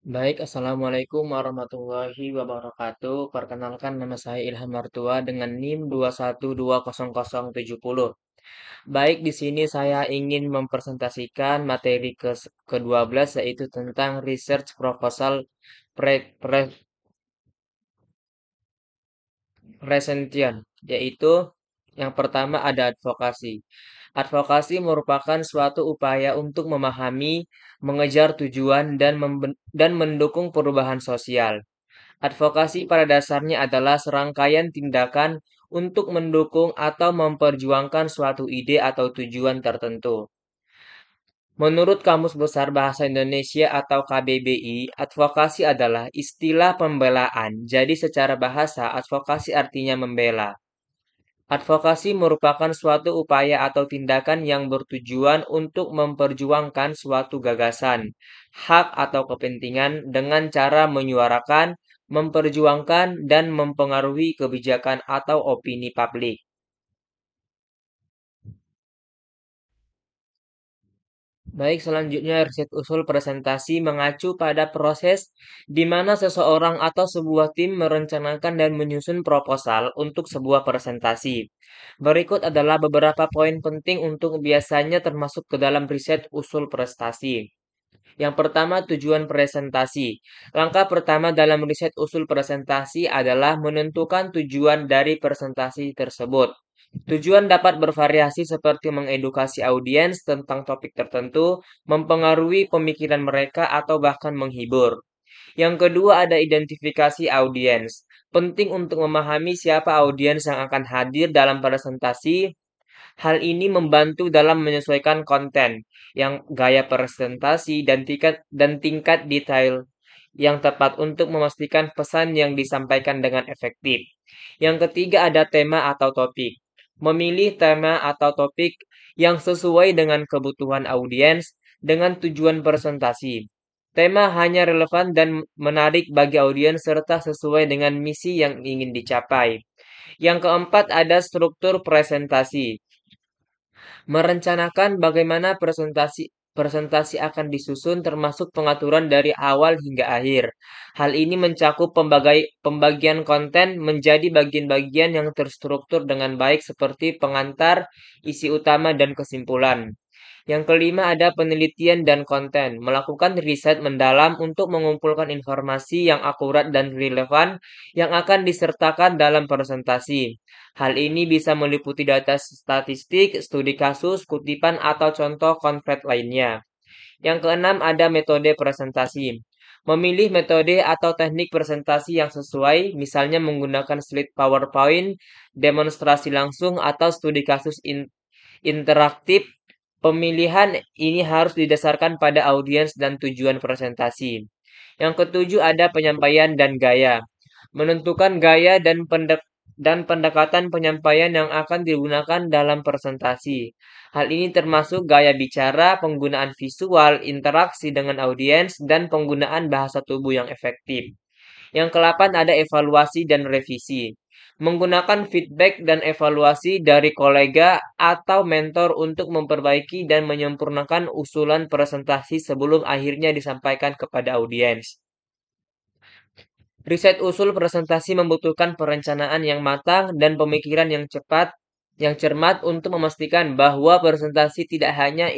Baik, Assalamualaikum warahmatullahi wabarakatuh. Perkenalkan nama saya Ilham Martua dengan NIM 2120070. Baik, di sini saya ingin mempresentasikan materi ke-12 yaitu tentang research proposal pre- pre- presentation, yaitu yang pertama ada advokasi. Advokasi merupakan suatu upaya untuk memahami, mengejar tujuan, dan mendukung perubahan sosial. Advokasi pada dasarnya adalah serangkaian tindakan untuk mendukung atau memperjuangkan suatu ide atau tujuan tertentu. Menurut Kamus Besar Bahasa Indonesia atau KBBI, advokasi adalah istilah pembelaan. Jadi secara bahasa, advokasi artinya membela. Advokasi merupakan suatu upaya atau tindakan yang bertujuan untuk memperjuangkan suatu gagasan, hak atau kepentingan dengan cara menyuarakan, memperjuangkan, dan mempengaruhi kebijakan atau opini publik. Baik, selanjutnya riset usul presentasi mengacu pada proses di mana seseorang atau sebuah tim merencanakan dan menyusun proposal untuk sebuah presentasi. Berikut adalah beberapa poin penting untuk biasanya termasuk ke dalam riset usul prestasi. Yang pertama, tujuan presentasi. Langkah pertama dalam riset usul presentasi adalah menentukan tujuan dari presentasi tersebut. Tujuan dapat bervariasi seperti mengedukasi audiens tentang topik tertentu, mempengaruhi pemikiran mereka, atau bahkan menghibur. Yang kedua ada identifikasi audiens. Penting untuk memahami siapa audiens yang akan hadir dalam presentasi. Hal ini membantu dalam menyesuaikan konten, yang gaya presentasi dan tingkat detail yang tepat untuk memastikan pesan yang disampaikan dengan efektif. Yang ketiga ada tema atau topik. Memilih tema atau topik yang sesuai dengan kebutuhan audiens dengan tujuan presentasi. Tema hanya relevan dan menarik bagi audiens serta sesuai dengan misi yang ingin dicapai. Yang keempat ada struktur presentasi. Merencanakan bagaimana presentasi presentasi akan disusun termasuk pengaturan dari awal hingga akhir. Hal ini mencakup pembagian konten menjadi bagian-bagian yang terstruktur dengan baik seperti pengantar, isi utama, dan kesimpulan. Yang kelima ada penelitian dan konten. Melakukan riset mendalam untuk mengumpulkan informasi yang akurat dan relevan yang akan disertakan dalam presentasi. Hal ini bisa meliputi data statistik, studi kasus, kutipan, atau contoh konkret lainnya. Yang keenam ada metode presentasi. Memilih metode atau teknik presentasi yang sesuai, misalnya menggunakan slide PowerPoint, demonstrasi langsung, atau studi kasus interaktif. Pemilihan ini harus didasarkan pada audiens dan tujuan presentasi. Yang ketujuh ada penyampaian dan gaya. Menentukan gaya dan pendekatan penyampaian yang akan digunakan dalam presentasi. Hal ini termasuk gaya bicara, penggunaan visual, interaksi dengan audiens, dan penggunaan bahasa tubuh yang efektif. Yang ke-8 ada evaluasi dan revisi. Menggunakan feedback dan evaluasi dari kolega atau mentor untuk memperbaiki dan menyempurnakan usulan presentasi sebelum akhirnya disampaikan kepada audiens. Riset usul presentasi membutuhkan perencanaan yang matang dan pemikiran yang cepat, yang cermat untuk memastikan bahwa presentasi tidak hanya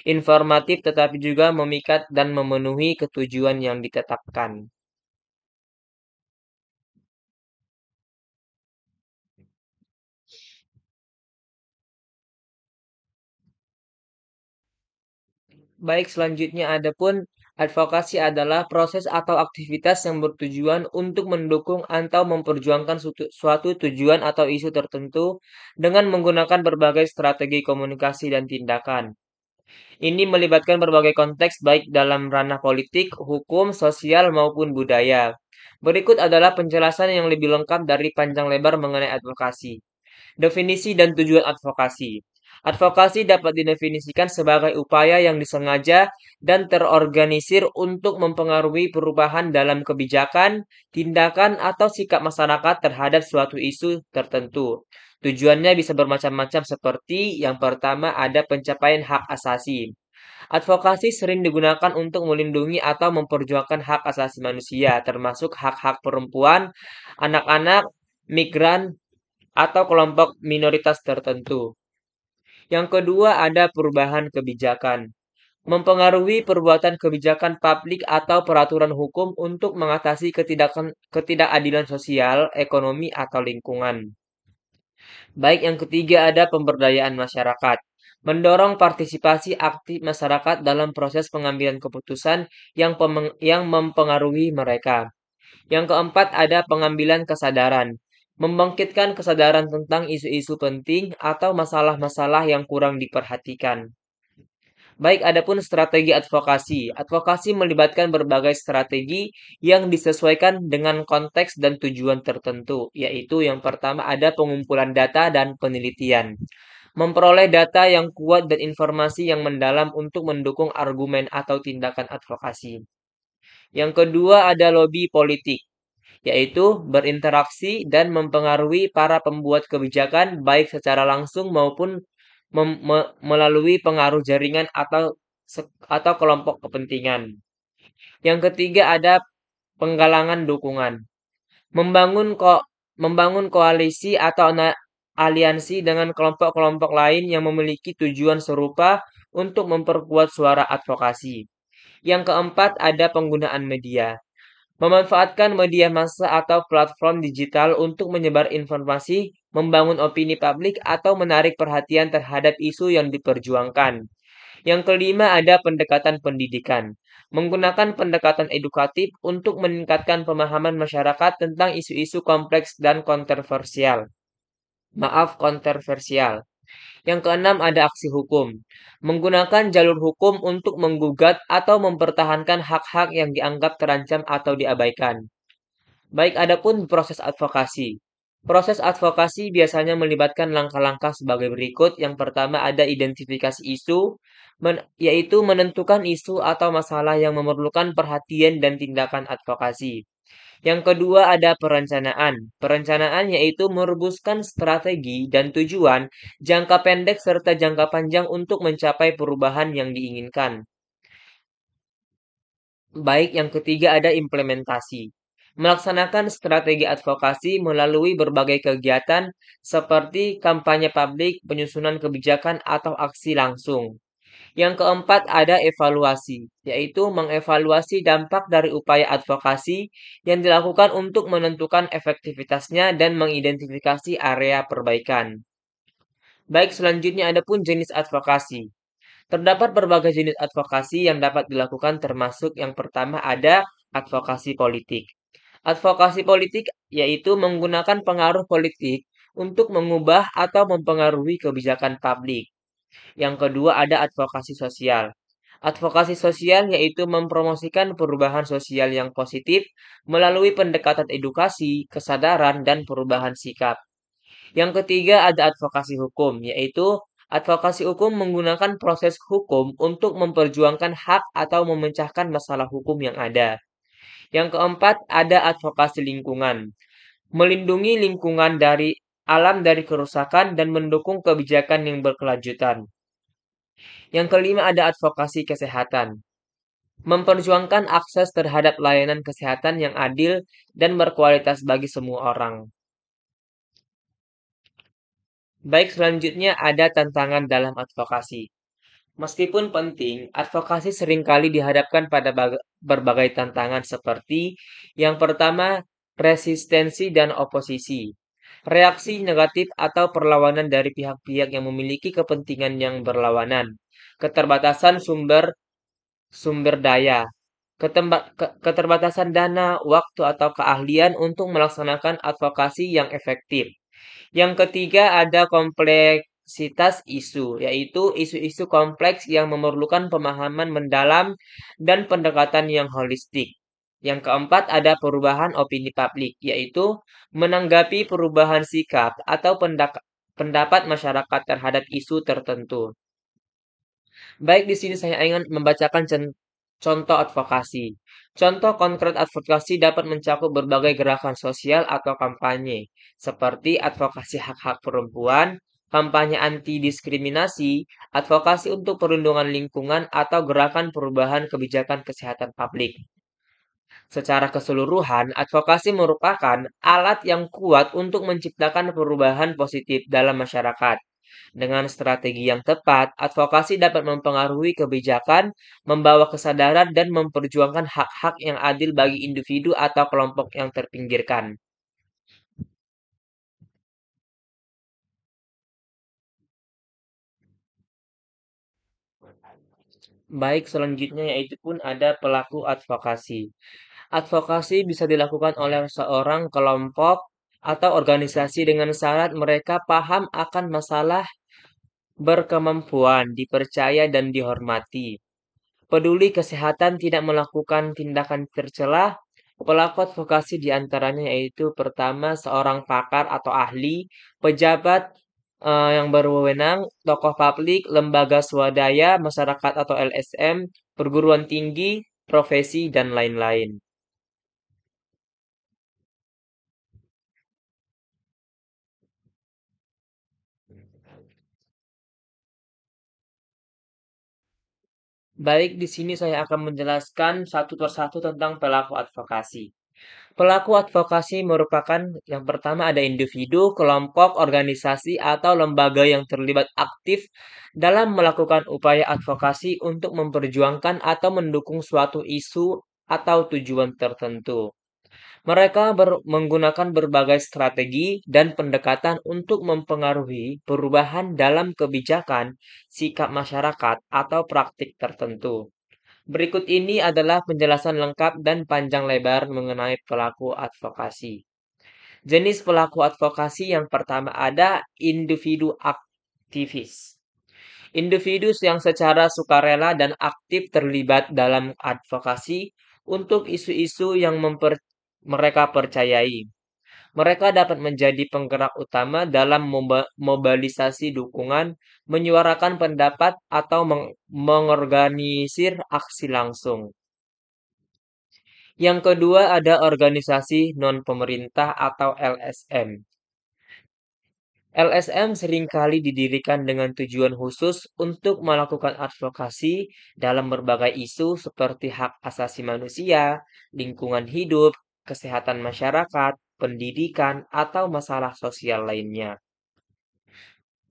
informatif tetapi juga memikat dan memenuhi ketujuan yang ditetapkan. Baik, selanjutnya adapun advokasi adalah proses atau aktivitas yang bertujuan untuk mendukung atau memperjuangkan suatu tujuan atau isu tertentu dengan menggunakan berbagai strategi komunikasi dan tindakan. Ini melibatkan berbagai konteks baik dalam ranah politik, hukum, sosial, maupun budaya. Berikut adalah penjelasan yang lebih lengkap dari panjang lebar mengenai advokasi. Definisi dan tujuan advokasi. Advokasi dapat didefinisikan sebagai upaya yang disengaja dan terorganisir untuk mempengaruhi perubahan dalam kebijakan, tindakan, atau sikap masyarakat terhadap suatu isu tertentu. Tujuannya bisa bermacam-macam seperti yang pertama ada pencapaian hak asasi. Advokasi sering digunakan untuk melindungi atau memperjuangkan hak asasi manusia, termasuk hak-hak perempuan, anak-anak, migran, atau kelompok minoritas tertentu. Yang kedua ada perubahan kebijakan. Mempengaruhi perbuatan kebijakan publik atau peraturan hukum untuk mengatasi ketidakadilan sosial, ekonomi, atau lingkungan. Baik yang ketiga ada pemberdayaan masyarakat. Mendorong partisipasi aktif masyarakat dalam proses pengambilan keputusan yang mempengaruhi mereka. Yang keempat ada pengambilan kesadaran. Membangkitkan kesadaran tentang isu-isu penting atau masalah-masalah yang kurang diperhatikan. Baik, adapun strategi advokasi. Advokasi melibatkan berbagai strategi yang disesuaikan dengan konteks dan tujuan tertentu, yaitu yang pertama ada pengumpulan data dan penelitian. Memperoleh data yang kuat dan informasi yang mendalam untuk mendukung argumen atau tindakan advokasi. Yang kedua ada lobby politik, yaitu berinteraksi dan mempengaruhi para pembuat kebijakan baik secara langsung maupun melalui pengaruh jaringan atau kelompok kepentingan. Yang ketiga ada penggalangan dukungan. Membangun koalisi atau aliansi dengan kelompok-kelompok lain yang memiliki tujuan serupa untuk memperkuat suara advokasi. Yang keempat ada penggunaan media. Memanfaatkan media massa atau platform digital untuk menyebar informasi, membangun opini publik, atau menarik perhatian terhadap isu yang diperjuangkan. Yang kelima ada pendekatan pendidikan. Menggunakan pendekatan edukatif untuk meningkatkan pemahaman masyarakat tentang isu-isu kompleks dan kontroversial. Kontroversial. Yang keenam ada aksi hukum. Menggunakan jalur hukum untuk menggugat atau mempertahankan hak-hak yang dianggap terancam atau diabaikan. Baik, adapun proses advokasi. Proses advokasi biasanya melibatkan langkah-langkah sebagai berikut. Yang pertama ada identifikasi isu, yaitu menentukan isu atau masalah yang memerlukan perhatian dan tindakan advokasi. Yang kedua ada perencanaan. Perencanaan yaitu merumuskan strategi dan tujuan jangka pendek serta jangka panjang untuk mencapai perubahan yang diinginkan. Baik, yang ketiga ada implementasi. Melaksanakan strategi advokasi melalui berbagai kegiatan seperti kampanye publik, penyusunan kebijakan, atau aksi langsung. Yang keempat ada evaluasi, yaitu mengevaluasi dampak dari upaya advokasi yang dilakukan untuk menentukan efektivitasnya dan mengidentifikasi area perbaikan. Baik, selanjutnya ada pun jenis advokasi. Terdapat berbagai jenis advokasi yang dapat dilakukan termasuk yang pertama ada advokasi politik. Advokasi politik yaitu menggunakan pengaruh politik untuk mengubah atau mempengaruhi kebijakan publik. Yang kedua ada advokasi sosial. Advokasi sosial yaitu mempromosikan perubahan sosial yang positif melalui pendekatan edukasi, kesadaran, dan perubahan sikap. Yang ketiga ada advokasi hukum, yaitu advokasi hukum menggunakan proses hukum untuk memperjuangkan hak atau memecahkan masalah hukum yang ada. Yang keempat ada advokasi lingkungan, melindungi lingkungan dari alam dari kerusakan dan mendukung kebijakan yang berkelanjutan. Yang kelima ada advokasi kesehatan, memperjuangkan akses terhadap layanan kesehatan yang adil dan berkualitas bagi semua orang. Baik, selanjutnya ada tantangan dalam advokasi. Meskipun penting, advokasi seringkali dihadapkan pada berbagai tantangan seperti yang pertama, resistensi dan oposisi. Reaksi negatif atau perlawanan dari pihak-pihak yang memiliki kepentingan yang berlawanan. Keterbatasan sumber daya. Keterbatasan dana, waktu atau keahlian untuk melaksanakan advokasi yang efektif. Yang ketiga ada kompleksitas isu, yaitu isu-isu kompleks yang memerlukan pemahaman mendalam dan pendekatan yang holistik. Yang keempat ada perubahan opini publik, yaitu menanggapi perubahan sikap atau pendapat masyarakat terhadap isu tertentu. Baik, di sini saya ingin membacakan contoh advokasi. Contoh konkret advokasi dapat mencakup berbagai gerakan sosial atau kampanye, seperti advokasi hak-hak perempuan, kampanye anti-diskriminasi, advokasi untuk perlindungan lingkungan, atau gerakan perubahan kebijakan kesehatan publik. Secara keseluruhan, advokasi merupakan alat yang kuat untuk menciptakan perubahan positif dalam masyarakat. Dengan strategi yang tepat, advokasi dapat mempengaruhi kebijakan, membawa kesadaran, dan memperjuangkan hak-hak yang adil bagi individu atau kelompok yang terpinggirkan. Baik, selanjutnya yaitu pun ada pelaku advokasi. Advokasi bisa dilakukan oleh seorang kelompok atau organisasi dengan syarat mereka paham akan masalah, berkemampuan, dipercaya, dan dihormati. Peduli kesehatan tidak melakukan tindakan tercela. Pelaku advokasi diantaranya yaitu pertama seorang pakar atau ahli, pejabat yang berwenang, tokoh publik, lembaga swadaya, masyarakat atau LSM, perguruan tinggi, profesi, dan lain-lain. Baik, di sini saya akan menjelaskan satu persatu tentang pelaku advokasi. Pelaku advokasi merupakan yang pertama ada individu, kelompok, organisasi, atau lembaga yang terlibat aktif dalam melakukan upaya advokasi untuk memperjuangkan atau mendukung suatu isu atau tujuan tertentu. Mereka menggunakan berbagai strategi dan pendekatan untuk mempengaruhi perubahan dalam kebijakan, sikap masyarakat, atau praktik tertentu. Berikut ini adalah penjelasan lengkap dan panjang lebar mengenai pelaku advokasi. Jenis pelaku advokasi yang pertama ada individu aktivis. Individu yang secara sukarela dan aktif terlibat dalam advokasi untuk isu-isu yang mereka percayai. Mereka dapat menjadi penggerak utama dalam mobilisasi dukungan, menyuarakan pendapat, atau mengorganisir aksi langsung. Yang kedua ada organisasi non-pemerintah atau LSM. LSM seringkali didirikan dengan tujuan khusus untuk melakukan advokasi dalam berbagai isu seperti hak asasi manusia, lingkungan hidup, kesehatan masyarakat, pendidikan, atau masalah sosial lainnya.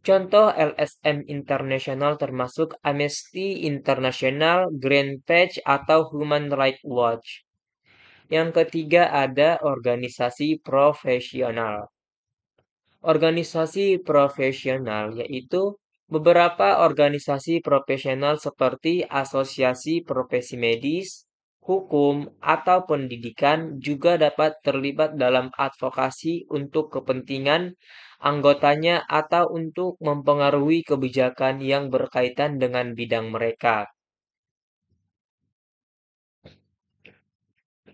Contoh LSM internasional termasuk Amnesty International, Greenpeace, atau Human Rights Watch. Yang ketiga ada organisasi profesional. Organisasi profesional yaitu beberapa organisasi profesional seperti asosiasi profesi medis, hukum, atau pendidikan juga dapat terlibat dalam advokasi untuk kepentingan anggotanya atau untuk mempengaruhi kebijakan yang berkaitan dengan bidang mereka.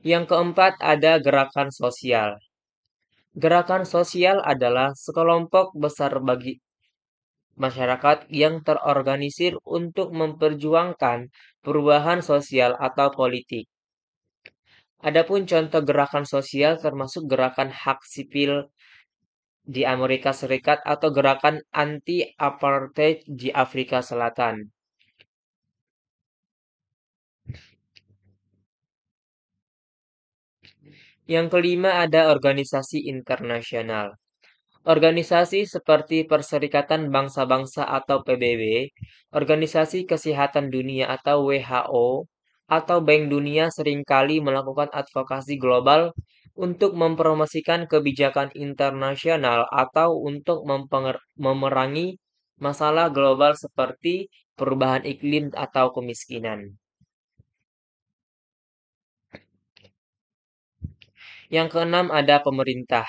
Yang keempat ada gerakan sosial. Gerakan sosial adalah sekelompok besar bagi masyarakat yang terorganisir untuk memperjuangkan perubahan sosial atau politik. Adapun contoh gerakan sosial termasuk gerakan hak sipil di Amerika Serikat atau gerakan anti-apartheid di Afrika Selatan. Yang kelima ada organisasi internasional. Organisasi seperti Perserikatan Bangsa-Bangsa atau PBB, Organisasi Kesehatan Dunia atau WHO, atau Bank Dunia seringkali melakukan advokasi global untuk mempromosikan kebijakan internasional atau untuk memerangi masalah global seperti perubahan iklim atau kemiskinan. Yang keenam ada pemerintah,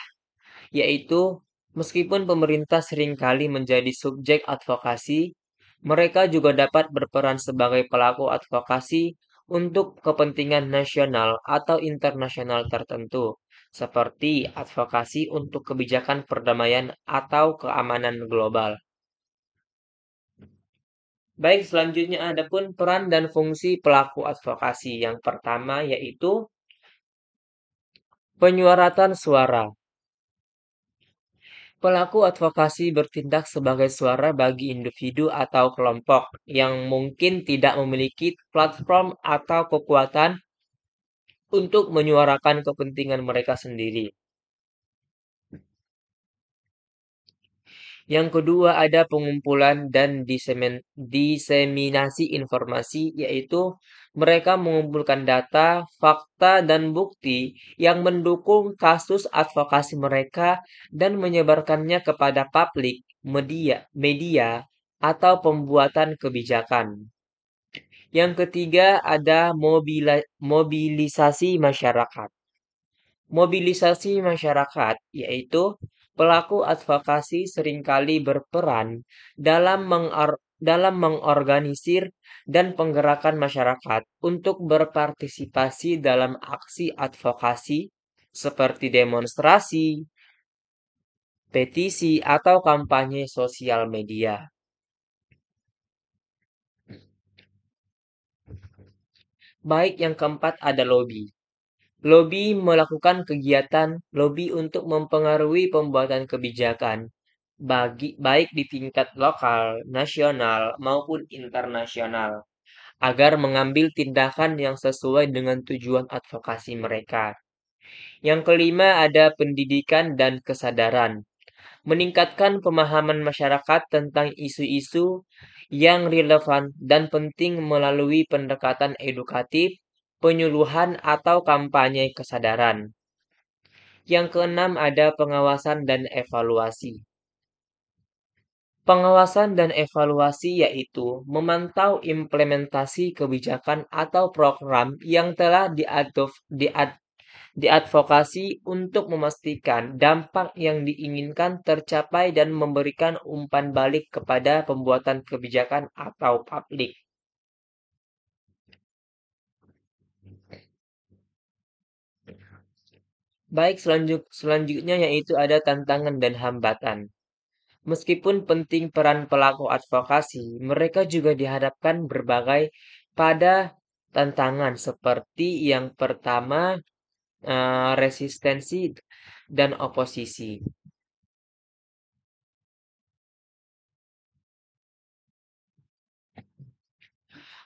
yaitu meskipun pemerintah seringkali menjadi subjek advokasi, mereka juga dapat berperan sebagai pelaku advokasi untuk kepentingan nasional atau internasional tertentu, seperti advokasi untuk kebijakan perdamaian atau keamanan global. Baik, selanjutnya ada pun peran dan fungsi pelaku advokasi. Yang pertama yaitu penyuaratan suara. Pelaku advokasi bertindak sebagai suara bagi individu atau kelompok yang mungkin tidak memiliki platform atau kekuatan untuk menyuarakan kepentingan mereka sendiri. Yang kedua ada pengumpulan dan diseminasi informasi, yaitu mereka mengumpulkan data, fakta, dan bukti yang mendukung kasus advokasi mereka dan menyebarkannya kepada publik, media, atau pembuatan kebijakan. Yang ketiga ada mobilisasi masyarakat. Mobilisasi masyarakat, yaitu pelaku advokasi seringkali berperan dalam mengorganisir dan penggerakkan masyarakat untuk berpartisipasi dalam aksi advokasi seperti demonstrasi, petisi, atau kampanye sosial media. Baik, yang keempat ada lobby. Lobby melakukan kegiatan lobby untuk mempengaruhi pembuatan kebijakan, baik di tingkat lokal, nasional, maupun internasional, agar mengambil tindakan yang sesuai dengan tujuan advokasi mereka. Yang kelima ada pendidikan dan kesadaran. Meningkatkan pemahaman masyarakat tentang isu-isu yang relevan dan penting melalui pendekatan edukatif, penyuluhan, atau kampanye kesadaran. Yang keenam ada pengawasan dan evaluasi. Pengawasan dan evaluasi yaitu memantau implementasi kebijakan atau program yang telah diadvokasi untuk memastikan dampak yang diinginkan tercapai dan memberikan umpan balik kepada pembuatan kebijakan atau publik. Baik, selanjutnya yaitu ada tantangan dan hambatan. Meskipun penting peran pelaku advokasi, mereka juga dihadapkan berbagai pada tantangan seperti yang pertama, resistensi dan oposisi.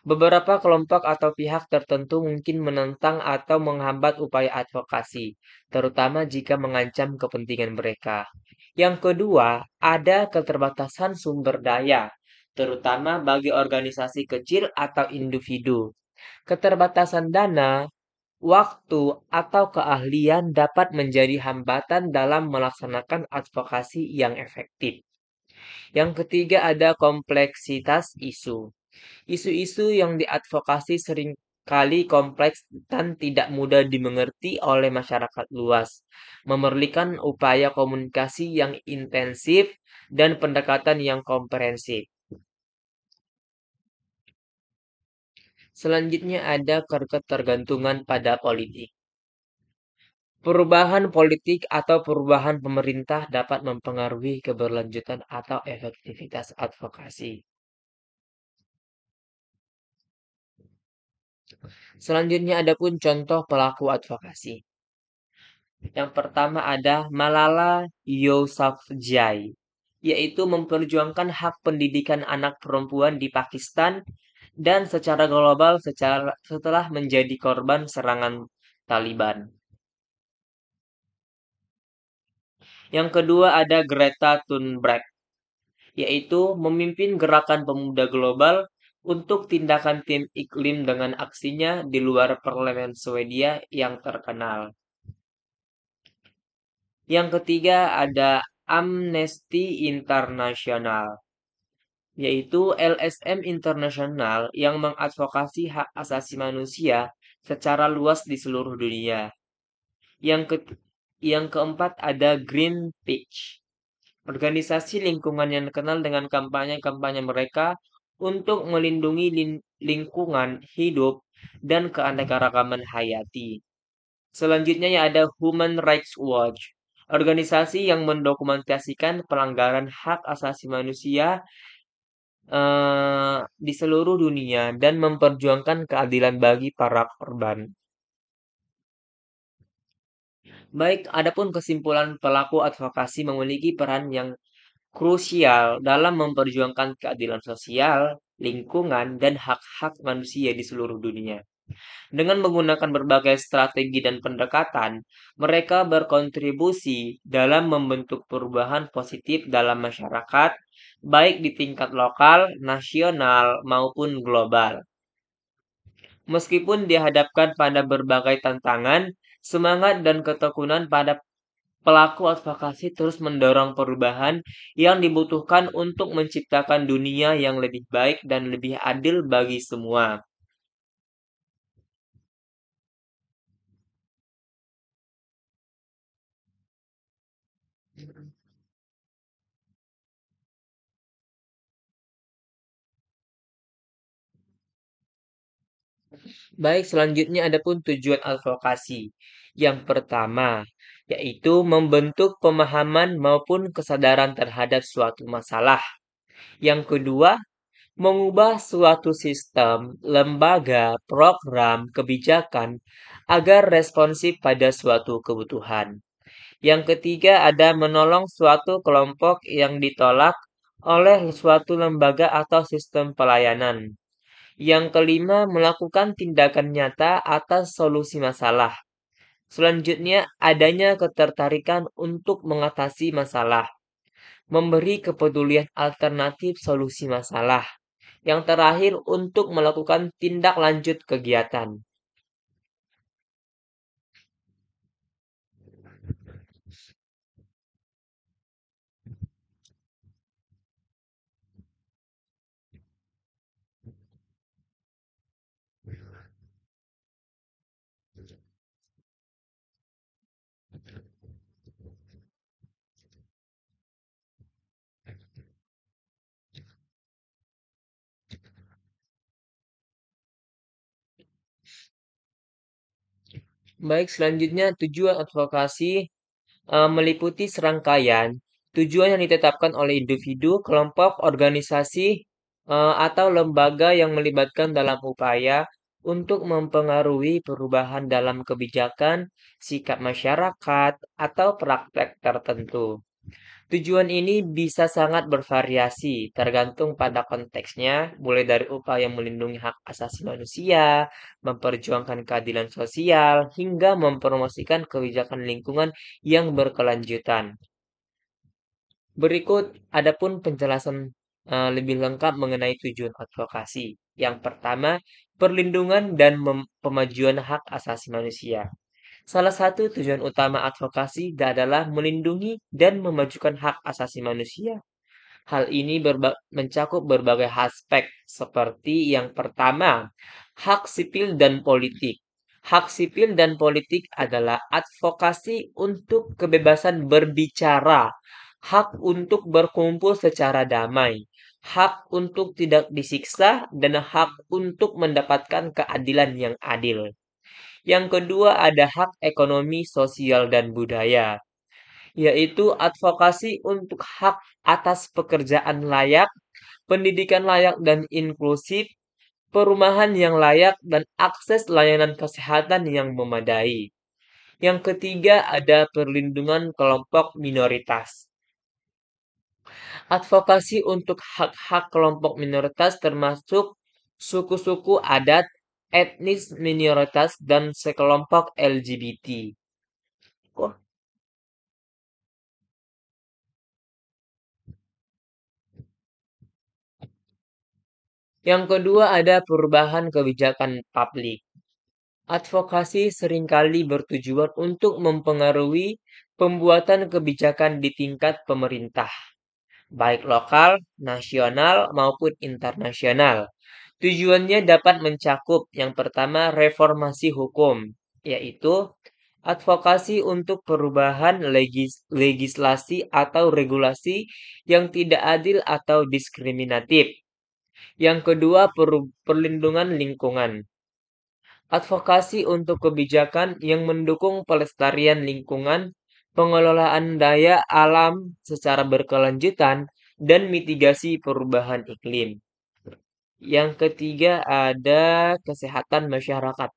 Beberapa kelompok atau pihak tertentu mungkin menentang atau menghambat upaya advokasi, terutama jika mengancam kepentingan mereka. Yang kedua, ada keterbatasan sumber daya, terutama bagi organisasi kecil atau individu. Keterbatasan dana, waktu, atau keahlian dapat menjadi hambatan dalam melaksanakan advokasi yang efektif. Yang ketiga ada kompleksitas isu. Isu-isu yang diadvokasi seringkali kompleks dan tidak mudah dimengerti oleh masyarakat luas, memerlukan upaya komunikasi yang intensif dan pendekatan yang komprehensif. Selanjutnya ada ketergantungan pada politik. Perubahan politik atau perubahan pemerintah dapat mempengaruhi keberlanjutan atau efektivitas advokasi. Selanjutnya ada pun contoh pelaku advokasi. Yang pertama ada Malala Yousafzai, yaitu memperjuangkan hak pendidikan anak perempuan di Pakistan dan secara global setelah menjadi korban serangan Taliban. Yang kedua ada Greta Thunberg, yaitu memimpin gerakan pemuda global untuk tindakan tim iklim dengan aksinya di luar parlemen Swedia yang terkenal. Yang ketiga ada Amnesty International, yaitu LSM International yang mengadvokasi hak asasi manusia secara luas di seluruh dunia. Yang ke yang keempat ada Greenpeace, organisasi lingkungan yang dikenal dengan kampanye-kampanye mereka untuk melindungi lingkungan hidup dan keanekaragaman hayati. Selanjutnya ya ada Human Rights Watch, organisasi yang mendokumentasikan pelanggaran hak asasi manusia di seluruh dunia dan memperjuangkan keadilan bagi para korban. Baik, adapun kesimpulan pelaku advokasi memiliki peran yang krusial dalam memperjuangkan keadilan sosial, lingkungan, dan hak-hak manusia di seluruh dunia. Dengan menggunakan berbagai strategi dan pendekatan, mereka berkontribusi dalam membentuk perubahan positif dalam masyarakat, baik di tingkat lokal, nasional, maupun global. Meskipun dihadapkan pada berbagai tantangan, semangat dan ketekunan pada pelaku advokasi terus mendorong perubahan yang dibutuhkan untuk menciptakan dunia yang lebih baik dan lebih adil bagi semua. Baik, selanjutnya ada pun tujuan advokasi. Yang pertama, yaitu membentuk pemahaman maupun kesadaran terhadap suatu masalah. Yang kedua, mengubah suatu sistem, lembaga, program, kebijakan agar responsif pada suatu kebutuhan. Yang ketiga, ada menolong suatu kelompok yang ditolak oleh suatu lembaga atau sistem pelayanan. Yang kelima, melakukan tindakan nyata atas solusi masalah. Selanjutnya, adanya ketertarikan untuk mengatasi masalah, memberi kepedulian alternatif solusi masalah. Yang terakhir, untuk melakukan tindak lanjut kegiatan. Baik, selanjutnya tujuan advokasi meliputi serangkaian tujuan yang ditetapkan oleh individu, kelompok, organisasi, atau lembaga yang melibatkan dalam upaya untuk mempengaruhi perubahan dalam kebijakan, sikap masyarakat, atau praktek tertentu. Tujuan ini bisa sangat bervariasi, tergantung pada konteksnya, mulai dari upaya melindungi hak asasi manusia, memperjuangkan keadilan sosial, hingga mempromosikan kebijakan lingkungan yang berkelanjutan. Berikut adapun penjelasan lebih lengkap mengenai tujuan advokasi. Yang pertama, perlindungan dan pemajuan hak asasi manusia. Salah satu tujuan utama advokasi adalah melindungi dan memajukan hak asasi manusia. Hal ini mencakup berbagai aspek, seperti yang pertama, hak sipil dan politik. Hak sipil dan politik adalah advokasi untuk kebebasan berbicara, hak untuk berkumpul secara damai, hak untuk tidak disiksa, dan hak untuk mendapatkan keadilan yang adil. Yang kedua ada hak ekonomi, sosial, dan budaya, yaitu advokasi untuk hak atas pekerjaan layak, pendidikan layak dan inklusif, perumahan yang layak, dan akses layanan kesehatan yang memadai. Yang ketiga ada perlindungan kelompok minoritas. Advokasi untuk hak-hak kelompok minoritas termasuk suku-suku adat, etnis minoritas, dan sekelompok LGBT. Yang kedua ada perubahan kebijakan publik. Advokasi seringkali bertujuan untuk mempengaruhi pembuatan kebijakan di tingkat pemerintah, baik lokal, nasional, maupun internasional. Tujuannya dapat mencakup yang pertama reformasi hukum, yaitu advokasi untuk perubahan legislasi atau regulasi yang tidak adil atau diskriminatif. Yang kedua, perlindungan lingkungan. Advokasi untuk kebijakan yang mendukung pelestarian lingkungan, pengelolaan daya alam secara berkelanjutan, dan mitigasi perubahan iklim. Yang ketiga ada kesehatan masyarakat.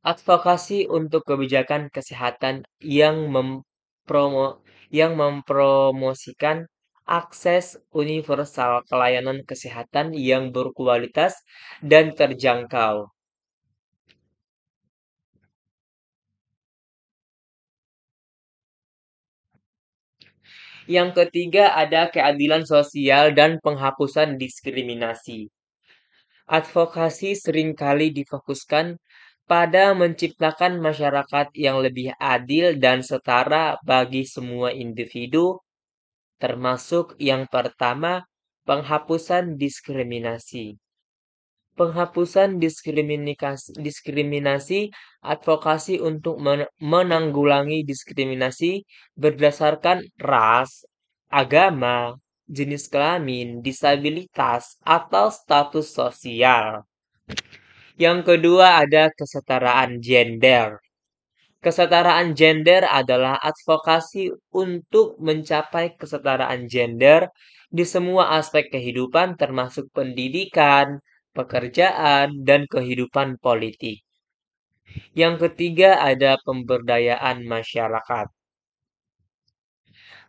Advokasi untuk kebijakan kesehatan yang mempromosikan akses universal pelayanan kesehatan yang berkualitas dan terjangkau. Yang ketiga ada keadilan sosial dan penghapusan diskriminasi. Advokasi seringkali difokuskan pada menciptakan masyarakat yang lebih adil dan setara bagi semua individu, termasuk yang pertama, penghapusan diskriminasi. Penghapusan diskriminasi, advokasi untuk menanggulangi diskriminasi berdasarkan ras, agama, jenis kelamin, disabilitas, atau status sosial. Yang kedua ada kesetaraan gender. Kesetaraan gender adalah advokasi untuk mencapai kesetaraan gender di semua aspek kehidupan termasuk pendidikan, pekerjaan, dan kehidupan politik. Yang ketiga ada pemberdayaan masyarakat.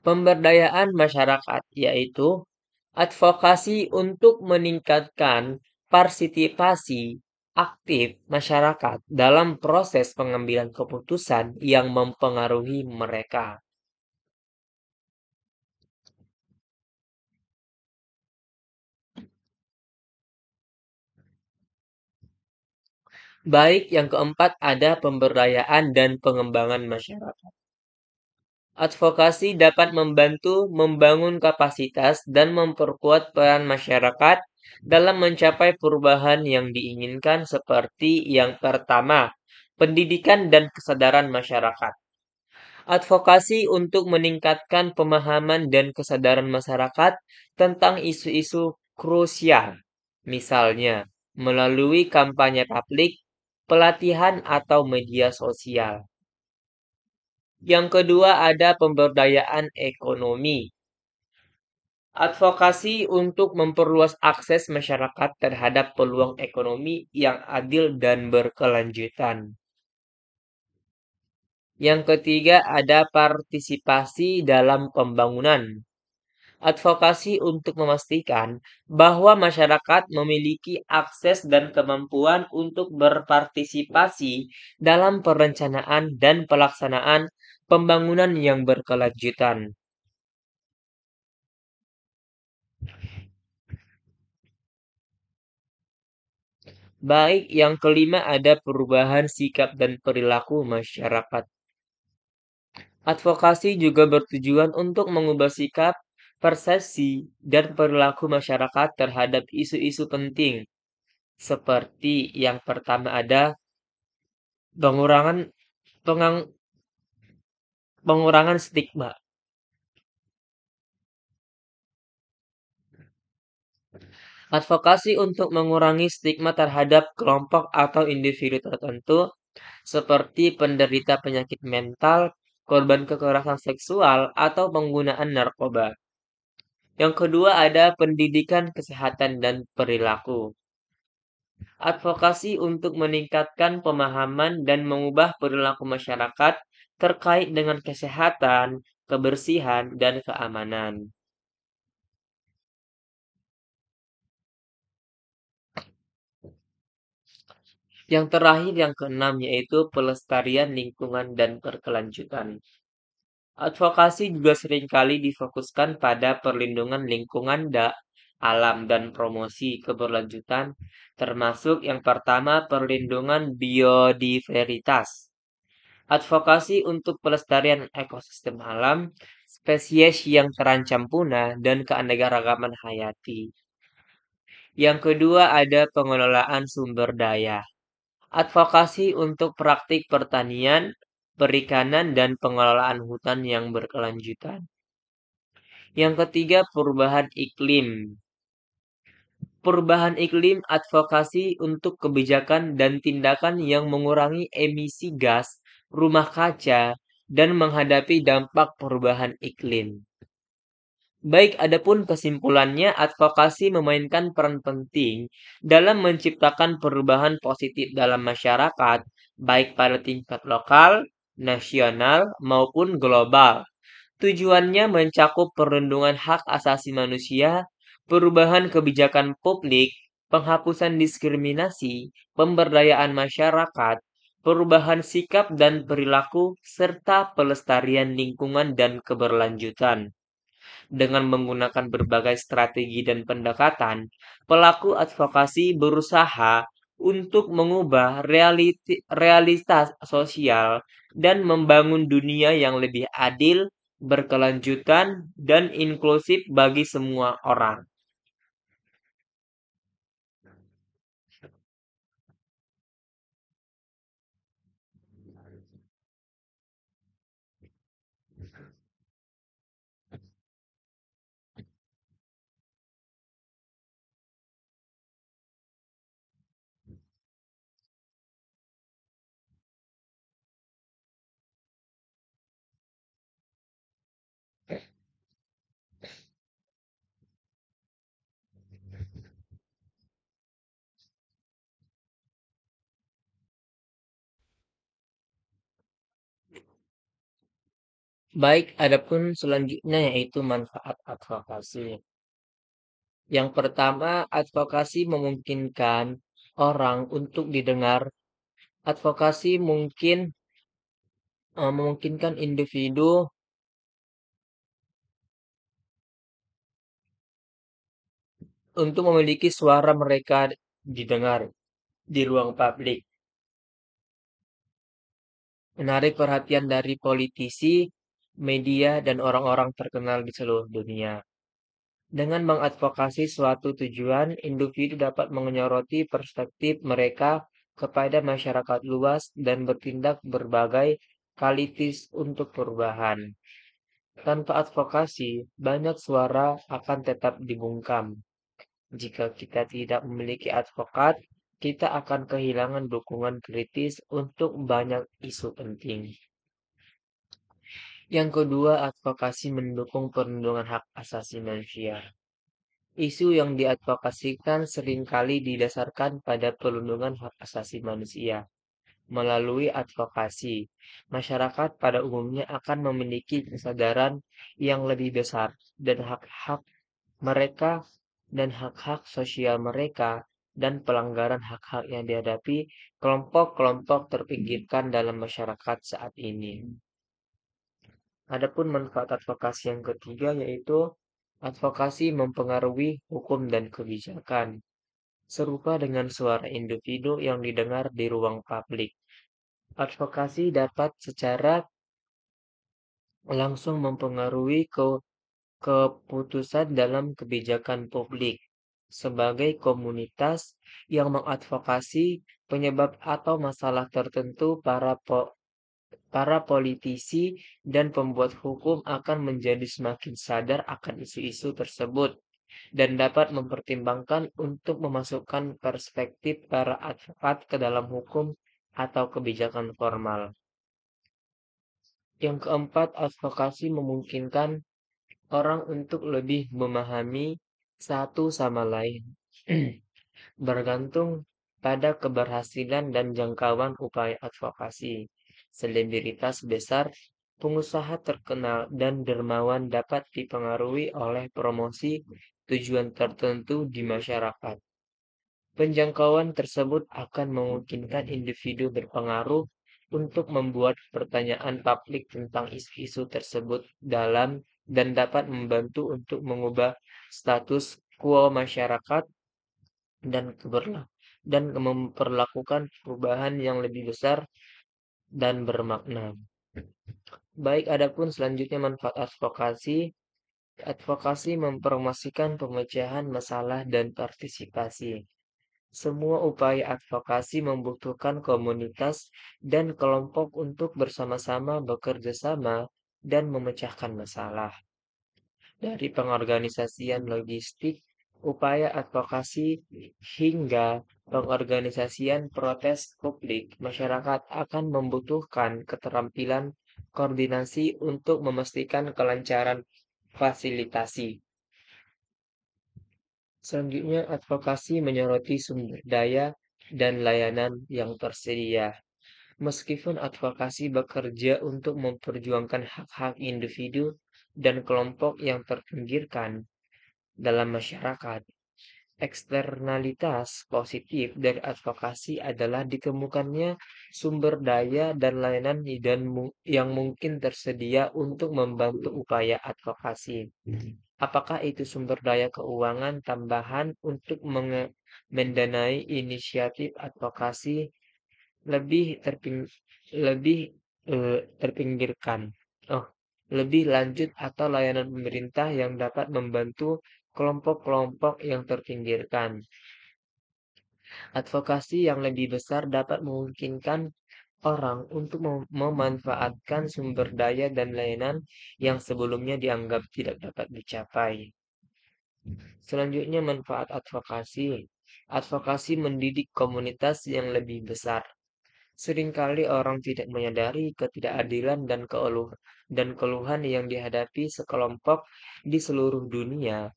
Pemberdayaan masyarakat yaitu advokasi untuk meningkatkan partisipasi aktif masyarakat dalam proses pengambilan keputusan yang mempengaruhi mereka. Baik, yang keempat ada pemberdayaan dan pengembangan masyarakat. Advokasi dapat membantu membangun kapasitas dan memperkuat peran masyarakat dalam mencapai perubahan yang diinginkan seperti yang pertama, pendidikan dan kesadaran masyarakat. Advokasi untuk meningkatkan pemahaman dan kesadaran masyarakat tentang isu-isu krusial, misalnya melalui kampanye publik, pelatihan, atau media sosial. Yang kedua ada pemberdayaan ekonomi. Advokasi untuk memperluas akses masyarakat terhadap peluang ekonomi yang adil dan berkelanjutan. Yang ketiga ada partisipasi dalam pembangunan. Advokasi untuk memastikan bahwa masyarakat memiliki akses dan kemampuan untuk berpartisipasi dalam perencanaan dan pelaksanaan pembangunan yang berkelanjutan. Baik, yang kelima ada perubahan sikap dan perilaku masyarakat. Advokasi juga bertujuan untuk mengubah sikap, persepsi, dan perilaku masyarakat terhadap isu-isu penting. Seperti yang pertama ada pengurangan pengang- pengurangan stigma. Advokasi untuk mengurangi stigma terhadap kelompok atau individu tertentu seperti penderita penyakit mental, korban kekerasan seksual, atau penggunaan narkoba. Yang kedua ada pendidikan kesehatan dan perilaku. Advokasi untuk meningkatkan pemahaman dan mengubah perilaku masyarakat terkait dengan kesehatan, kebersihan, dan keamanan. Yang terakhir, yang keenam, yaitu pelestarian lingkungan dan berkelanjutan. Advokasi juga seringkali difokuskan pada perlindungan lingkungan alam dan promosi keberlanjutan, termasuk yang pertama perlindungan biodiversitas. Advokasi untuk pelestarian ekosistem alam, spesies yang terancam punah, dan keanekaragaman hayati. Yang kedua ada pengelolaan sumber daya. Advokasi untuk praktik pertanian, perikanan, dan pengelolaan hutan yang berkelanjutan. Yang ketiga, perubahan iklim. Perubahan iklim, advokasi untuk kebijakan dan tindakan yang mengurangi emisi gas rumah kaca dan menghadapi dampak perubahan iklim. Baik, adapun kesimpulannya, advokasi memainkan peran penting dalam menciptakan perubahan positif dalam masyarakat baik pada tingkat lokal, nasional, maupun global. Tujuannya mencakup perlindungan hak asasi manusia, perubahan kebijakan publik, penghapusan diskriminasi, pemberdayaan masyarakat, perubahan sikap dan perilaku, serta pelestarian lingkungan dan keberlanjutan. Dengan menggunakan berbagai strategi dan pendekatan, pelaku advokasi berusaha untuk mengubah realitas sosial dan membangun dunia yang lebih adil, berkelanjutan, dan inklusif bagi semua orang. Baik, adapun selanjutnya yaitu manfaat advokasi. Yang pertama, advokasi memungkinkan orang untuk didengar. Advokasi memungkinkan individu untuk memiliki suara mereka didengar di ruang publik, menarik perhatian dari politisi, media, dan orang-orang terkenal di seluruh dunia. Dengan mengadvokasi suatu tujuan, individu dapat menyoroti perspektif mereka kepada masyarakat luas dan bertindak berbagai kalitis untuk perubahan. Tanpa advokasi, banyak suara akan tetap dibungkam. Jika kita tidak memiliki advokat, kita akan kehilangan dukungan kritis untuk banyak isu penting. Yang kedua, advokasi mendukung perlindungan hak asasi manusia. Isu yang diadvokasikan seringkali didasarkan pada perlindungan hak asasi manusia. Melalui advokasi, masyarakat pada umumnya akan memiliki kesadaran yang lebih besar dan hak-hak mereka dan hak-hak sosial mereka dan pelanggaran hak-hak yang dihadapi kelompok-kelompok terpinggirkan dalam masyarakat saat ini. Adapun manfaat advokasi yang ketiga yaitu advokasi mempengaruhi hukum dan kebijakan. Serupa dengan suara individu yang didengar di ruang publik, advokasi dapat secara langsung mempengaruhi keputusan dalam kebijakan publik. Sebagai komunitas yang mengadvokasi penyebab atau masalah tertentu, para politisi dan pembuat hukum akan menjadi semakin sadar akan isu-isu tersebut dan dapat mempertimbangkan untuk memasukkan perspektif para advokat ke dalam hukum atau kebijakan formal. Yang keempat, advokasi memungkinkan orang untuk lebih memahami satu sama lain, bergantung pada keberhasilan dan jangkauan upaya advokasi. Selebritas besar, pengusaha terkenal, dan dermawan dapat dipengaruhi oleh promosi tujuan tertentu di masyarakat. Penjangkauan tersebut akan memungkinkan individu berpengaruh untuk membuat pertanyaan publik tentang isu-isu tersebut dalam dan dapat membantu untuk mengubah status quo masyarakat dan dan memperlakukan perubahan yang lebih besar dan bermakna. Baik, adapun selanjutnya manfaat advokasi. Advokasi mempromosikan pemecahan masalah dan partisipasi. Semua upaya advokasi membutuhkan komunitas dan kelompok untuk bersama-sama bekerja sama dan memecahkan masalah. Dari pengorganisasian logistik, upaya advokasi, hingga pengorganisasian protes publik, masyarakat akan membutuhkan keterampilan koordinasi untuk memastikan kelancaran fasilitasi. Selanjutnya, advokasi menyoroti sumber daya dan layanan yang tersedia. Meskipun advokasi bekerja untuk memperjuangkan hak-hak individu dan kelompok yang terpinggirkan dalam masyarakat, eksternalitas positif dari advokasi adalah ditemukannya sumber daya dan layanan yang mungkin tersedia untuk membantu upaya advokasi. Apakah itu sumber daya keuangan tambahan untuk mendanai inisiatif advokasi lebih lebih terpinggirkan? Oh, lebih lanjut atau layanan pemerintah yang dapat membantu kelompok-kelompok yang terpinggirkan. Advokasi yang lebih besar dapat memungkinkan orang untuk memanfaatkan sumber daya dan layanan yang sebelumnya dianggap tidak dapat dicapai. Selanjutnya, manfaat advokasi. Advokasi mendidik komunitas yang lebih besar. Seringkali orang tidak menyadari ketidakadilan dan keluhan yang dihadapi sekelompok di seluruh dunia.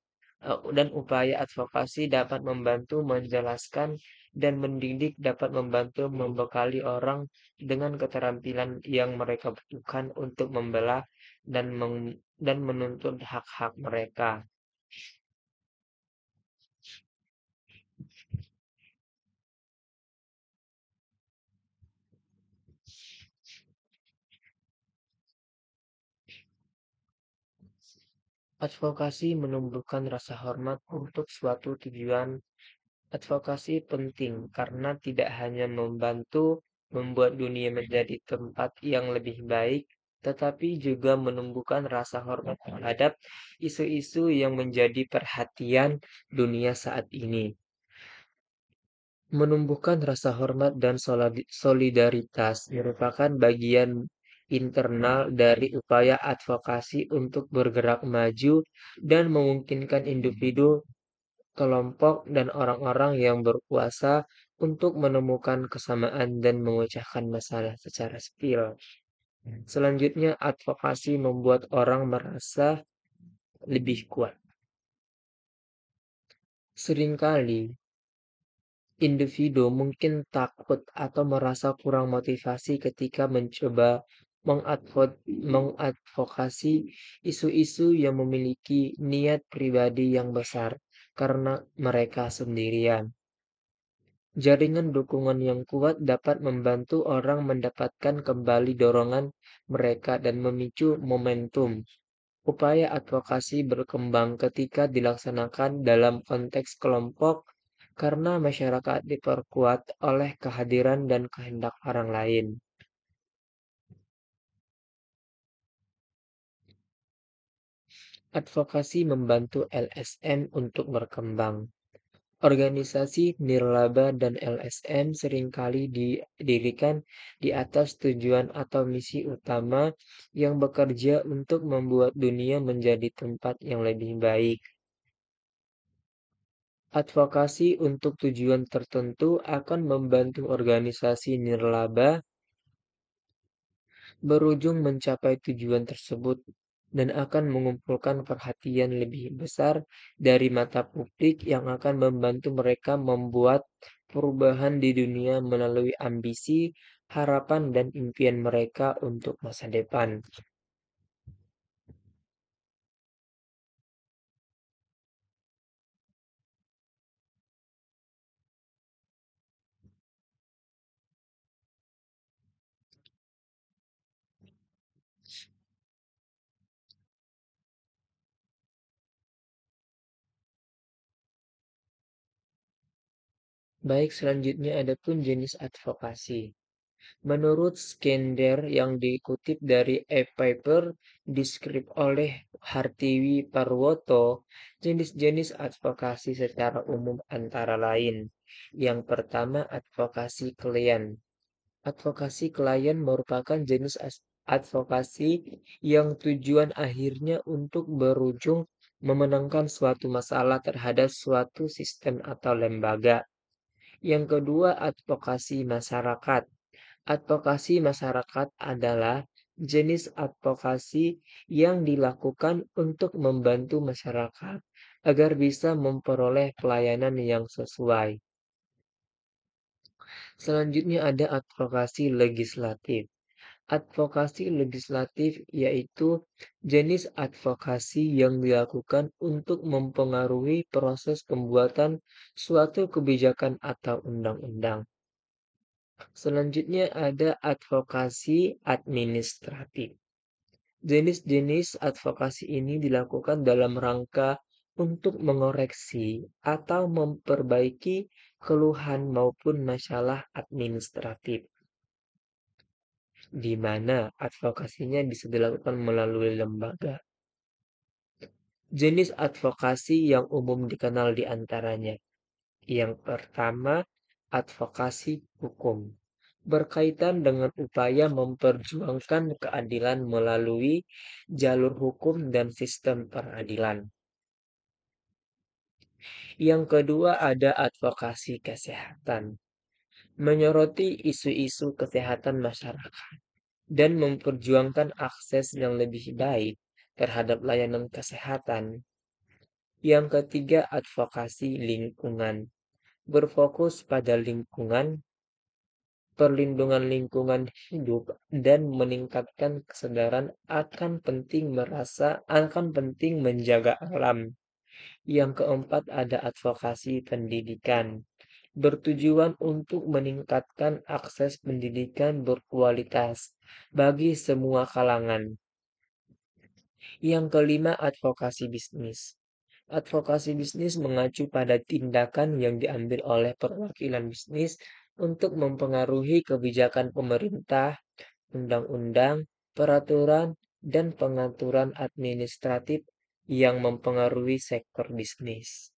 Dan upaya advokasi dapat membantu menjelaskan dan mendidik dapat membantu membekali orang dengan keterampilan yang mereka butuhkan untuk membela dan menuntut hak-hak mereka. Advokasi menumbuhkan rasa hormat untuk suatu tujuan. Advokasi penting karena tidak hanya membantu membuat dunia menjadi tempat yang lebih baik, tetapi juga menumbuhkan rasa hormat terhadap isu-isu yang menjadi perhatian dunia saat ini. Menumbuhkan rasa hormat dan solidaritas merupakan bagian internal dari upaya advokasi untuk bergerak maju dan memungkinkan individu, kelompok, dan orang-orang yang berkuasa untuk menemukan kesamaan dan memecahkan masalah secara spill. Selanjutnya, advokasi membuat orang merasa lebih kuat. Seringkali individu mungkin takut atau merasa kurang motivasi ketika mencoba mengadvokasi isu-isu yang memiliki niat pribadi yang besar karena mereka sendirian. Jaringan dukungan yang kuat dapat membantu orang mendapatkan kembali dorongan mereka dan memicu momentum. Upaya advokasi berkembang ketika dilaksanakan dalam konteks kelompok karena masyarakat diperkuat oleh kehadiran dan kehendak orang lain. Advokasi membantu LSM untuk berkembang. Organisasi nirlaba dan LSM seringkali didirikan di atas tujuan atau misi utama yang bekerja untuk membuat dunia menjadi tempat yang lebih baik. Advokasi untuk tujuan tertentu akan membantu organisasi nirlaba berujung mencapai tujuan tersebut dan akan mengumpulkan perhatian lebih besar dari mata publik yang akan membantu mereka membuat perubahan di dunia melalui ambisi, harapan, dan impian mereka untuk masa depan. Baik, selanjutnya ada pun jenis advokasi. Menurut Skender yang dikutip dari e-paper deskrip oleh Hartiwi Parwoto, jenis-jenis advokasi secara umum antara lain. Yang pertama, advokasi klien. Advokasi klien merupakan jenis advokasi yang tujuan akhirnya untuk berujung memenangkan suatu masalah terhadap suatu sistem atau lembaga. Yang kedua, advokasi masyarakat. Advokasi masyarakat adalah jenis advokasi yang dilakukan untuk membantu masyarakat agar bisa memperoleh pelayanan yang sesuai. Selanjutnya ada advokasi legislatif. Advokasi legislatif yaitu jenis advokasi yang dilakukan untuk mempengaruhi proses pembuatan suatu kebijakan atau undang-undang. Selanjutnya ada advokasi administratif. Jenis-jenis advokasi ini dilakukan dalam rangka untuk mengoreksi atau memperbaiki keluhan maupun masalah administratif, di mana advokasinya bisa dilakukan melalui lembaga. Jenis advokasi yang umum dikenal di antaranya. Yang pertama, advokasi hukum. Berkaitan dengan upaya memperjuangkan keadilan melalui jalur hukum dan sistem peradilan. Yang kedua ada advokasi kesehatan. Menyoroti isu-isu kesehatan masyarakat dan memperjuangkan akses yang lebih baik terhadap layanan kesehatan. Yang ketiga, advokasi lingkungan. Berfokus pada lingkungan, perlindungan lingkungan hidup, dan meningkatkan kesadaran akan penting menjaga alam. Yang keempat ada advokasi pendidikan. Bertujuan untuk meningkatkan akses pendidikan berkualitas bagi semua kalangan. Yang kelima, advokasi bisnis. Advokasi bisnis mengacu pada tindakan yang diambil oleh perwakilan bisnis untuk mempengaruhi kebijakan pemerintah, undang-undang, peraturan, dan pengaturan administratif yang mempengaruhi sektor bisnis.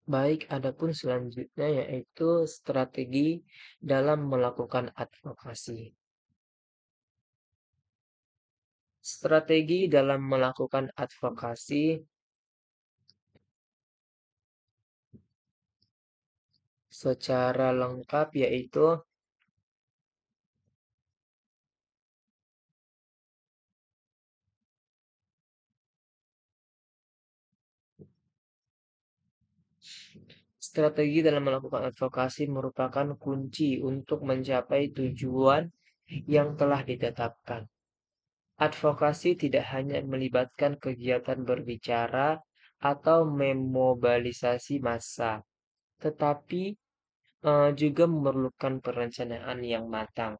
Baik, adapun selanjutnya yaitu strategi dalam melakukan advokasi. Strategi dalam melakukan advokasi secara lengkap yaitu strategi dalam melakukan advokasi merupakan kunci untuk mencapai tujuan yang telah ditetapkan. Advokasi tidak hanya melibatkan kegiatan berbicara atau memobilisasi massa, tetapi juga memerlukan perencanaan yang matang,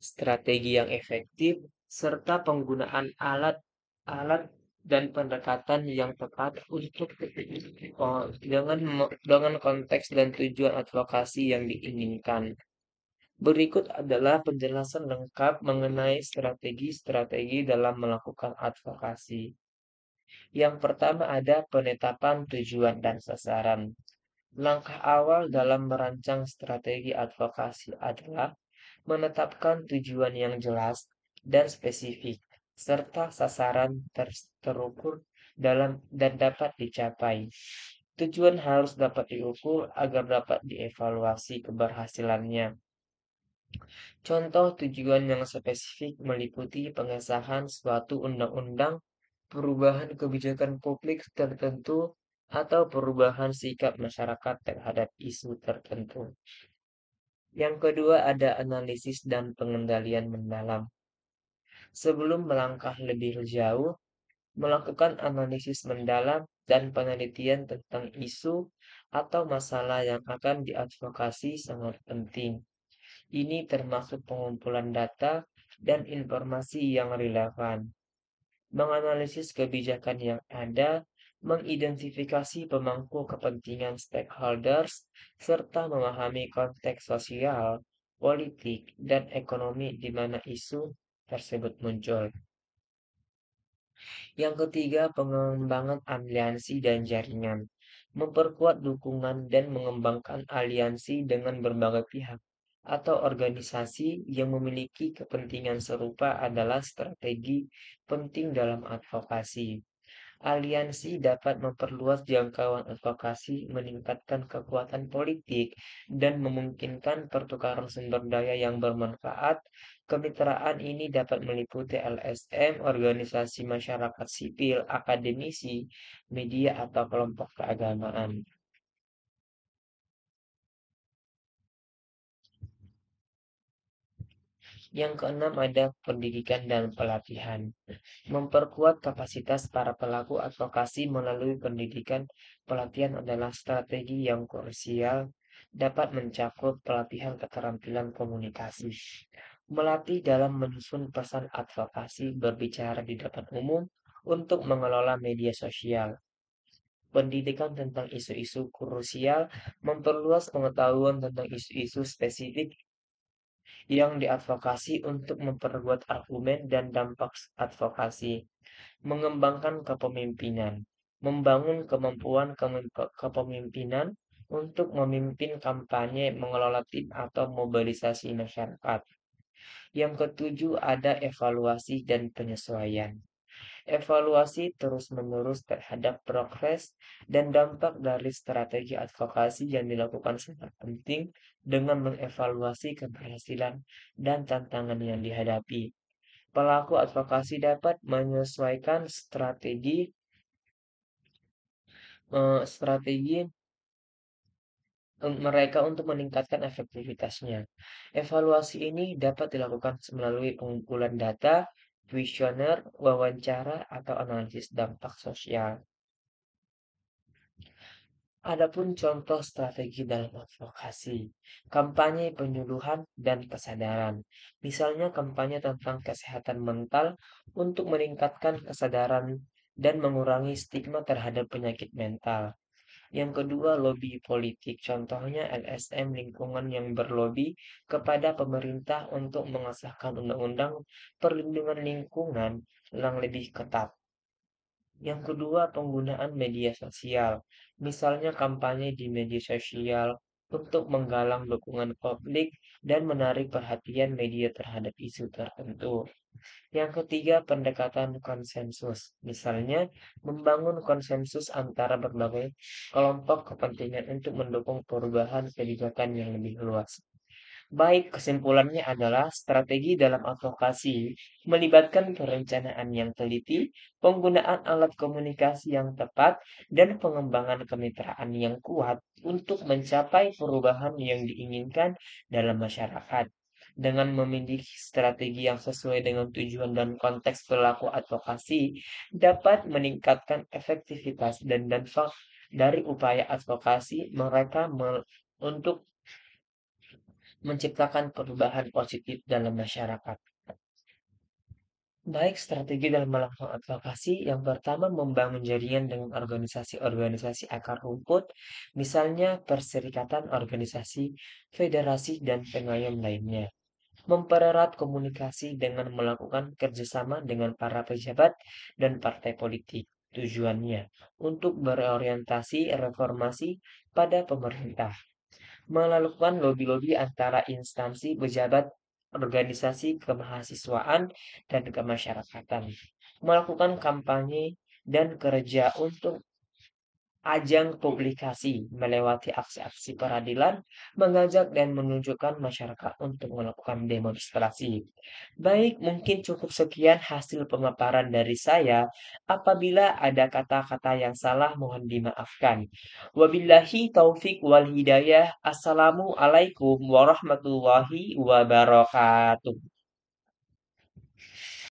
strategi yang efektif, serta penggunaan alat-alat dan pendekatan yang tepat untuk dengan konteks dan tujuan advokasi yang diinginkan. Berikut adalah penjelasan lengkap mengenai strategi-strategi dalam melakukan advokasi. Yang pertama ada penetapan tujuan dan sasaran. Langkah awal dalam merancang strategi advokasi adalah menetapkan tujuan yang jelas dan spesifik, serta sasaran terukur dan dapat dicapai. Tujuan harus dapat diukur agar dapat dievaluasi keberhasilannya. Contoh tujuan yang spesifik meliputi pengesahan suatu undang-undang, perubahan kebijakan publik tertentu, atau perubahan sikap masyarakat terhadap isu tertentu. Yang kedua ada analisis dan pengendalian mendalam. Sebelum melangkah lebih jauh, melakukan analisis mendalam dan penelitian tentang isu atau masalah yang akan diadvokasi sangat penting. Ini termasuk pengumpulan data dan informasi yang relevan, menganalisis kebijakan yang ada, mengidentifikasi pemangku kepentingan stakeholders, serta memahami konteks sosial, politik, dan ekonomi di mana isu tersebut muncul. Yang ketiga, pengembangan aliansi dan jaringan. Memperkuat dukungan dan mengembangkan aliansi dengan berbagai pihak atau organisasi yang memiliki kepentingan serupa adalah strategi penting dalam advokasi. Aliansi dapat memperluas jangkauan advokasi, meningkatkan kekuatan politik, dan memungkinkan pertukaran sumber daya yang bermanfaat Kemitraan ini dapat meliputi LSM, organisasi masyarakat sipil, akademisi, media, atau kelompok keagamaan. Yang keenam ada pendidikan dan pelatihan. Memperkuat kapasitas para pelaku advokasi melalui pendidikan pelatihan adalah strategi yang krusial dapat mencakup pelatihan keterampilan komunikasi, melatih dalam menyusun pesan advokasi berbicara di depan umum untuk mengelola media sosial. Pendidikan tentang isu-isu krusial memperluas pengetahuan tentang isu-isu spesifik yang diadvokasi untuk memperbuat argumen dan dampak advokasi, mengembangkan kepemimpinan, membangun kemampuan kepemimpinan untuk memimpin kampanye, mengelola tim atau mobilisasi masyarakat. Yang ketujuh ada evaluasi dan penyesuaian. Evaluasi terus-menerus terhadap progres dan dampak dari strategi advokasi yang dilakukan sangat penting dengan mengevaluasi keberhasilan dan tantangan yang dihadapi. Pelaku advokasi dapat menyesuaikan strategi mereka untuk meningkatkan efektivitasnya. Evaluasi ini dapat dilakukan melalui pengumpulan data, kuesioner, wawancara, atau analisis dampak sosial. Adapun contoh strategi dalam advokasi, kampanye penyuluhan dan kesadaran. Misalnya kampanye tentang kesehatan mental untuk meningkatkan kesadaran dan mengurangi stigma terhadap penyakit mental. Yang kedua, lobby politik. Contohnya LSM lingkungan yang berlobi kepada pemerintah untuk mengesahkan undang-undang perlindungan lingkungan yang lebih ketat. Yang kedua, penggunaan media sosial. Misalnya kampanye di media sosial untuk menggalang dukungan publik dan menarik perhatian media terhadap isu tertentu. Yang ketiga, pendekatan konsensus. Misalnya, membangun konsensus antara berbagai kelompok kepentingan untuk mendukung perubahan kebijakan yang lebih luas. Baik, kesimpulannya adalah strategi dalam advokasi melibatkan perencanaan yang teliti, penggunaan alat komunikasi yang tepat, dan pengembangan kemitraan yang kuat untuk mencapai perubahan yang diinginkan dalam masyarakat. Dengan memiliki strategi yang sesuai dengan tujuan dan konteks pelaku advokasi, dapat meningkatkan efektivitas dan dampak dari upaya advokasi mereka untuk menciptakan perubahan positif dalam masyarakat. Baik strategi dalam melakukan advokasi, yang pertama membangun jaringan dengan organisasi-organisasi akar rumput, misalnya perserikatan organisasi, federasi, dan pengayom lainnya. Mempererat komunikasi dengan melakukan kerjasama dengan para pejabat dan partai politik. Tujuannya untuk berorientasi reformasi pada pemerintah, melakukan lobi-lobi antara instansi, pejabat, organisasi kemahasiswaan, dan kemasyarakatan, melakukan kampanye dan kerja untuk ajang publikasi, melewati aksi-aksi peradilan, mengajak dan menunjukkan masyarakat untuk melakukan demonstrasi. Baik, mungkin cukup sekian hasil pemaparan dari saya. Apabila ada kata-kata yang salah, mohon dimaafkan. Wabillahi taufik wal hidayah. Assalamualaikum warahmatullahi wabarakatuh.